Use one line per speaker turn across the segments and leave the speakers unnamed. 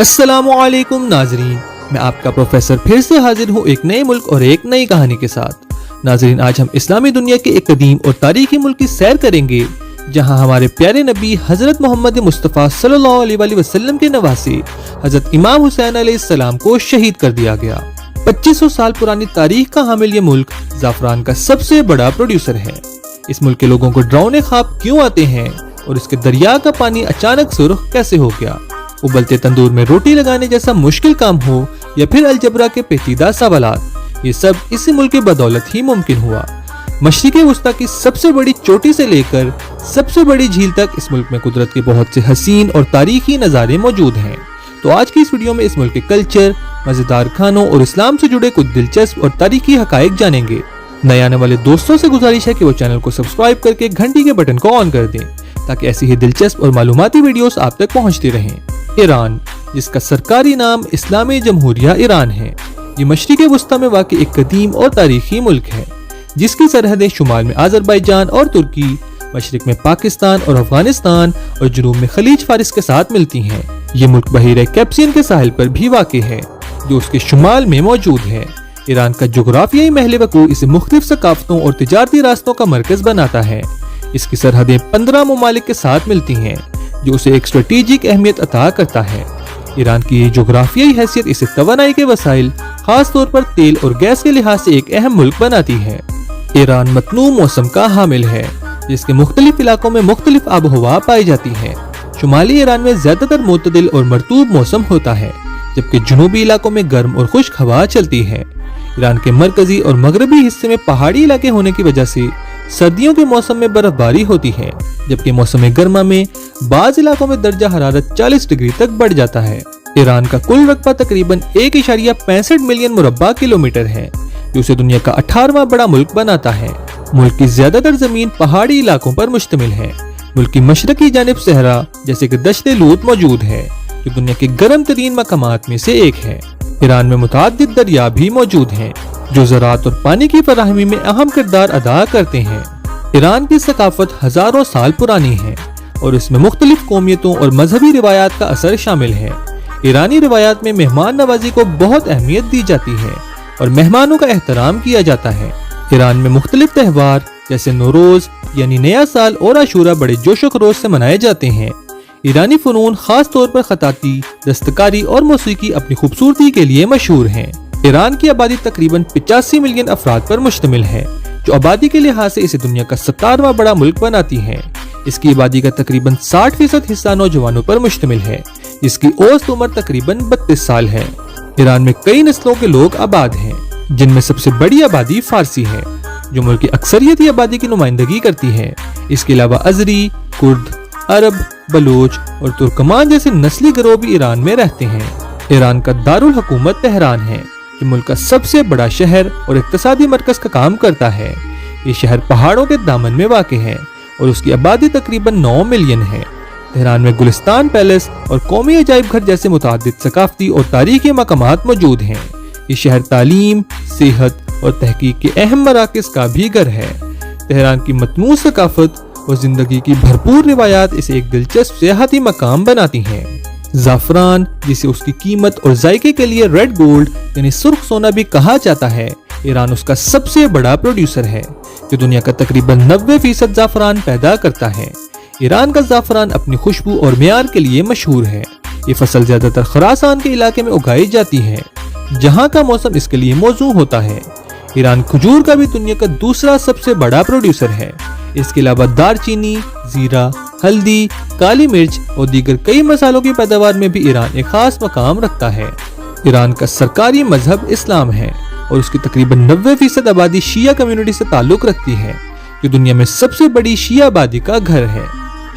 अस्सलामु अलैकुम नाजरीन, मैं आपका प्रोफेसर फिर से हाजिर हूँ एक नए मुल्क और एक नई कहानी के साथ। नाजरीन, आज हम इस्लामी दुनिया के एक कदीम और तारीखी मुल्क की सैर करेंगे जहाँ हमारे प्यारे नबी हजरत मोहम्मद मुस्तफ़ा सल्लल्लाहु अलैहि वसल्लम के नवासे हजरत इमाम हुसैन अलैहिस्सलाम को शहीद कर दिया गया। 2500 साल पुरानी तारीख का हामिल ये मुल्क ज़ाफ़रान का सबसे बड़ा प्रोड्यूसर है। इस मुल्क के लोगों को डरावने ख्वाब क्यों आते हैं और इसके दरिया का पानी अचानक सुर्ख कैसे हो गया? उबलते तंदूर में रोटी लगाने जैसा मुश्किल काम हो या फिर अलजबरा के पेचीदा सवालात, ये सब इसी मुल्क की बदौलत ही मुमकिन हुआ। मशरिक़े वुस्ता की सबसे बड़ी चोटी से लेकर सबसे बड़ी झील तक इस मुल्क में कुदरत के बहुत से हसीन और तारीखी नज़ारे मौजूद हैं। तो आज की इस वीडियो में इस मुल्क के कल्चर, मज़ेदार खानों और इस्लाम से जुड़े कुछ दिलचस्प और तारीखी हकायक जानेंगे। नए आने वाले दोस्तों से गुजारिश है कि वो चैनल को सब्सक्राइब करके घंटी के बटन को ऑन कर दें ताकि ऐसी ही दिलचस्प और मालूमाती वीडियोस आप तक पहुंचती रहें। ईरान, जिसका सरकारी नाम इस्लामी जमहूरिया ईरान है, ये मशरिक़े वुस्ता में वाक़ई एक कदीम और तारीखी मुल्क है जिसकी सरहदें शुमाल में आज़रबाईजान और तुर्की, मशरिक में पाकिस्तान और अफगानिस्तान और जुनूब में खलीज फारिस के साथ मिलती हैं। ये मुल्क बहीरे कैप्सियन के साहिल पर भी वाक़ई है जो उसके शुमाल में मौजूद है। ईरान का जोग्राफियाई महल वक़ू इसे मुख्तलिफ सकाफ़तों और तिजारती रास्तों का मरकज़ बनाता है। इसकी सरहदें 15 ममालिक के साथ मिलती हैं जो उसे एक स्ट्रेटेजिक अहमियत अता करता है। ईरान की ये जोग्राफियाई हैसियत इसे तवानाई के वसाइल, खास तौर पर तेल और गैस के लिहाज से एक अहम मुल्क बनाती है। ईरान मतनू मौसम का हामिल है जिसके मुख्तलिफ इलाकों में मुख्तलिफ आबोहवा पाई जाती है। शुमाली ईरान में ज्यादातर मुतदिल और मरतूब मौसम होता है जबकि जुनूबी इलाकों में गर्म और खुश्क हवा चलती है। ईरान के मरकजी और मगरबी हिस्से में पहाड़ी इलाके होने की वजह से सर्दियों के मौसम में बर्फबारी होती है जबकि मौसम गर्मा में बाज़ इलाकों में दर्जा हरारत 40 डिग्री तक बढ़ जाता है। ईरान का कुल रकबा तकरीबन 1.65 मिलियन मुरब्बा किलोमीटर है जो उसे दुनिया का 18वां बड़ा मुल्क बनाता है। मुल्क की ज्यादातर जमीन पहाड़ी इलाकों पर मुश्तमिल है। मुल्क की मशरकी जानिब सहरा जैसे कि दश्ते लूत मौजूद है जो दुनिया के गर्म तरीन मकामात में से एक है। ईरान में मुताद्दिद दरिया भी मौजूद हैं जो ज़राअत और पानी की फराहमी में अहम किरदार अदा करते हैं। ईरान की सकाफत हजारों साल पुरानी है और इसमें मुख्तलिफ कौमियतों और मजहबी रिवायात का असर शामिल है। ईरानी रिवायात में मेहमान नवाजी को बहुत अहमियत दी जाती है और मेहमानों का एहतराम किया जाता है। ईरान में मुख्तलिफ त्यौहार जैसे नौरोज यानी नया साल और आशूरा बड़े जोशो खरोश से मनाए जाते हैं। ईरानी फनून खास तौर पर खताती, दस्तकारी और मौसीकी अपनी खूबसूरती के लिए मशहूर हैं। ईरान की आबादी तकरीबन 85 मिलियन अफराद पर मुश्तमिल है जो आबादी के लिहाज से इसे दुनिया का 17वां बड़ा मुल्क बनाती है। इसकी आबादी का तकरीबन 60% हिस्सा नौजवानों पर मुश्तमिल है जिसकी औसत उम्र तकरीबन 32 साल है। ईरान में कई नस्लों के लोग आबाद हैं जिनमें सबसे बड़ी आबादी फारसी है जो मुल्क की अक्सरियती आबादी की नुमाइंदगी करती है। इसके अलावा अजरी, कुर्द, अरब, बलोच और तुर्कमान जैसे नस्ली गिरोह भी ईरान में रहते हैं। ईरान का दारुल हुकूमत तेहरान है जो मुल्क का सबसे बड़ा शहर और इक्तिसादी मरकज का काम करता है। ये शहर पहाड़ों के दामन में वाक़ है और उसकी आबादी तकरीबन 9 मिलियन है। तेहरान में गुलिस्तान पैलेस और कौमी अजायब घर जैसे मुतादिद सकाफती और तारीखी मकामात मौजूद हैं। ये शहर तालीम, सेहत और तहकीक के अहम मराकज़ का भी घर है। तेहरान की मतनू सकाफत और जिंदगी की भरपूर रिवायात इसे एक दिलचस्प सियाहती मकाम बनाती हैं। ज़ाफ़रान, जिसे उसकी कीमत और जायके के लिए रेड गोल्ड यानी सुर्ख सोना भी कहा जाता है, ईरान उसका सबसे बड़ा प्रोड्यूसर है जो दुनिया का तकरीबन 90% ज़ाफ़रान पैदा करता है। ईरान का ज़ाफ़रान अपनी खुशबू और मियार के लिए मशहूर है। ये फसल ज्यादातर खुरासान के इलाके में उगाई जाती है जहाँ का मौसम इसके लिए मौजू होता है। ईरान खजूर का भी दुनिया का दूसरा सबसे बड़ा प्रोड्यूसर है। इसके अलावा दारचीनी, जीरा, हल्दी, काली मिर्च और दीगर कई मसालों की पैदावार में भी ईरान एक खास मकाम रखता है। ईरान का सरकारी मजहब इस्लाम है और उसकी तकरीबन 90% आबादी शिया कम्युनिटी से ताल्लुक रखती है जो दुनिया में सबसे बड़ी शिया आबादी का घर है।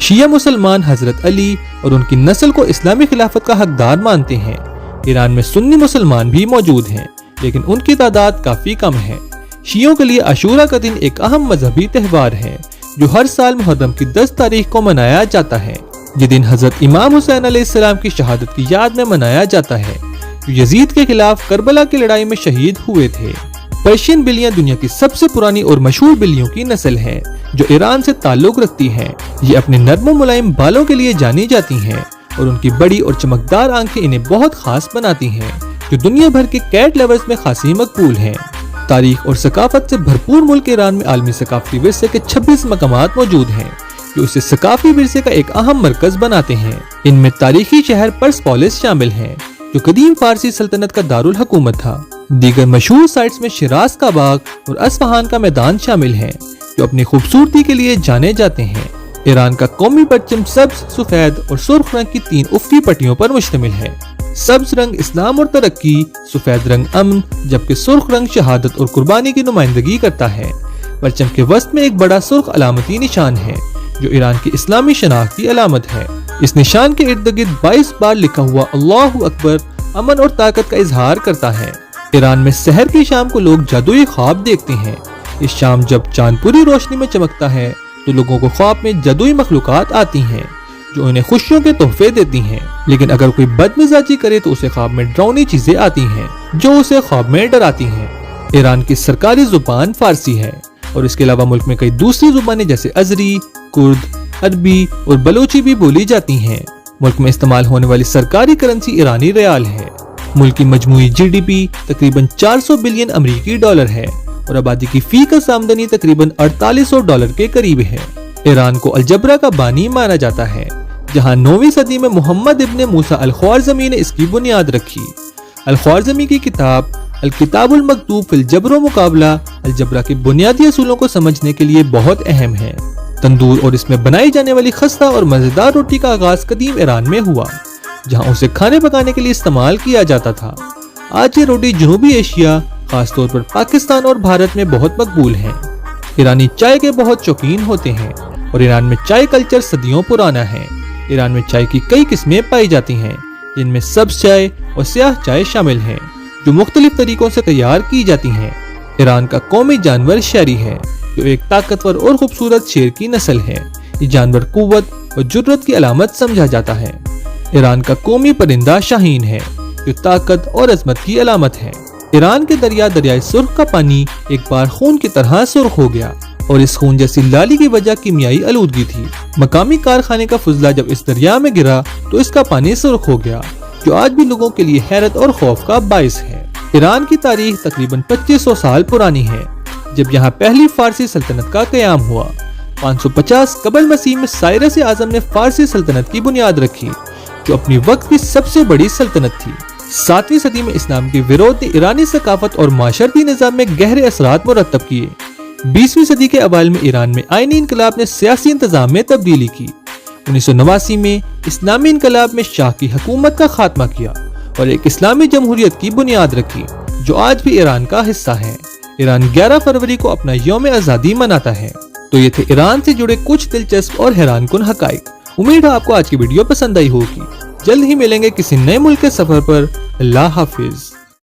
शिया मुसलमान हजरत अली और उनकी नस्ल को इस्लामी खिलाफत का हकदार मानते हैं। ईरान में सुन्नी मुसलमान भी मौजूद हैं लेकिन उनकी तादाद काफी कम है। शियों के लिए आशूरा का दिन एक अहम मजहबी त्यौहार है जो हर साल मुहर्रम की 10 तारीख को मनाया जाता है। ये दिन हजरत इमाम हुसैन अलैहिस्सलाम की शहादत की याद में मनाया जाता है जो यजीद के खिलाफ करबला की लड़ाई में शहीद हुए थे। पर्शियन बिल्लियां दुनिया की सबसे पुरानी और मशहूर बिल्लियों की नस्ल है जो ईरान से ताल्लुक रखती हैं। ये अपने नर्म मुलायम बालों के लिए जानी जाती हैं اور ان کی بڑی اور چمکدار آنکھیں انہیں بہت خاص بناتی ہیں، جو دنیا بھر کے کیٹ لورز میں خاصی مقبول ہیں۔ تاریخ اور ثقافت سے بھرپور ملک ایران میں عالمی ثقافتی ورثے کے 26 مقامات موجود ہیں، جو اسے ثقافتی ورثے کا ایک اہم مرکز بناتے ہیں۔ ان میں تاریخی شہر پرسپولس شامل ہیں، جو قدیم فارسی سلطنت کا دارالحکومت تھا۔ دیگر مشہور سائٹس میں شیراز کا باغ اور اصفہان کا میدان شامل ہیں، جو اپنی خوبصورتی کے لیے جانے جاتے ہیں۔ ایران کا قومی پرچم سبز، سفید اور سرخ رنگ کی 3 افقی پٹیوں پر مشتمل ہے۔ سبز رنگ اسلام اور ترقی، سفید رنگ امن، جبکہ سرخ رنگ شہادت اور قربانی کی نمائندگی کرتا ہے۔ پرچم کے وسط میں ایک بڑا سرخ علامتی نشان ہے، جو ایران کی اسلامی شناخت کی علامت ہے۔ اس نشان کے ارد گرد 22 بار لکھا ہوا اللہ اکبر امن اور طاقت کا اظہار کرتا ہے۔ ایران میں سحر کی شام کو لوگ جادوئی خواب دیکھتے ہیں۔ اس شام جب چاند پوری روشنی میں چمکتا ہے تو لوگوں کو خواب میں جادوئی مخلوقات آتی ہیں، جو انہیں خوشیوں کے تحفے دیتی ہیں۔ لیکن اگر کوئی بدمزاجی کرے تو اسے خواب میں ڈراؤنی چیزیں آتی ہیں، جو اسے خواب میں ڈراتی ہیں۔ ایران کی سرکاری زبان فارسی ہے، اور اس کے علاوہ ملک میں کئی دوسری زبانیں جیسے ازری، کرد، عربی اور بلوچی بھی بولی جاتی ہیں۔ ملک میں استعمال ہونے والی سرکاری کرنسی ایرانی ریال ہے۔ ملک کی مجموعی جی ڈی پی تقریباً 400 بلین امریکی ڈالر ہے، اور آبادی کی فی کس آمدنی تقریباً 4800 ڈالر کے قریب ہے۔ ایران کو الجبرا کا بانی مانا جاتا ہے، جہاں 9ویں صدی میں محمد ابن موسیٰ الخوارزمی نے اس کی بنیاد رکھی۔ الخوارزمی کی کتاب الکتاب المکتوب فی الجبر و مقابلہ الجبرا کے بنیادی اصولوں کو سمجھنے کے لیے بہت اہم ہے۔ تندور اور اس میں بنائی جانے والی خستہ اور مزیدار روٹی کا آغاز قدیم ایران میں ہوا، جہاں اسے کھانے پکانے کے لیے استعمال کیا جاتا تھا۔ آج یہ روٹی جنوبی ایشیا، خاص طور پر پاکستان اور بھارت میں بہت مقبول ہے۔ ایرانی چائے کے بہت شوقین ہوتے ہیں، اور ایران میں چائے کلچر صدیوں پرانا ہے۔ ایران میں چائے کی کئی قسمیں پائی جاتی ہیں، جن میں سبز چائے اور سیاہ چائے شامل ہیں، جو مختلف طریقوں سے تیار کی جاتی ہیں۔ ایران کا قومی جانور شیری ہے، جو ایک طاقتور اور خوبصورت شیر کی نسل ہے۔ یہ جانور قوت اور جرات کی علامت سمجھا جاتا ہے۔ ایران کا قومی پرندہ شاہین ہے، جو طاقت اور عظمت کی علامت ہے۔ ایران کے دریائے سرخ کا پانی ایک بار خون کی طرح سرخ ہو گیا، اور اس خون جیسی لالی کی وجہ کیمیائی آلودگی تھی۔ مقامی کارخانے کا فضلہ جب اس دریا میں گرا تو اس کا پانی سرخ ہو گیا، جو آج بھی لوگوں کے لیے حیرت اور خوف کا باعث ہے۔ ایران کی تاریخ تقریباً 2500 سال پرانی ہے، جب یہاں پہلی فارسی سلطنت کا قیام ہوا۔ 550 قبل مسیح میں سائرس اعظم نے فارسی سلطنت کی بنیاد رکھی، جو اپنی وقت کی سب سے بڑی سلطنت تھی۔ 7ویں صدی میں اسلام کے وروਧ نے ایرانی ثقافت اور معاشرتی نظام میں گہرے اثرات مرتب کیے۔ 20ویں صدی کے اوائل میں ایران میں آئینی انقلاب نے سیاسی انتظام میں تبدیلی کی۔ 1989 میں اسلامی انقلاب میں شاہ کی حکومت کا خاتمہ کیا اور ایک اسلامی جمہوریت کی بنیاد رکھی، جو آج بھی ایران کا حصہ ہے۔ ایران 11 فروری کو اپنا یوم آزادی مناتا ہے۔ تو یہ تھے ایران سے جڑے کچھ دلچسپ اور حیران کن حقائق۔ امید ہے آپ کو آج کی ویڈیو پسند آئی ہوگی۔ جلد ہی ملیں گے کسی نئے ملک کے سفر پر۔ اللہ حافظ۔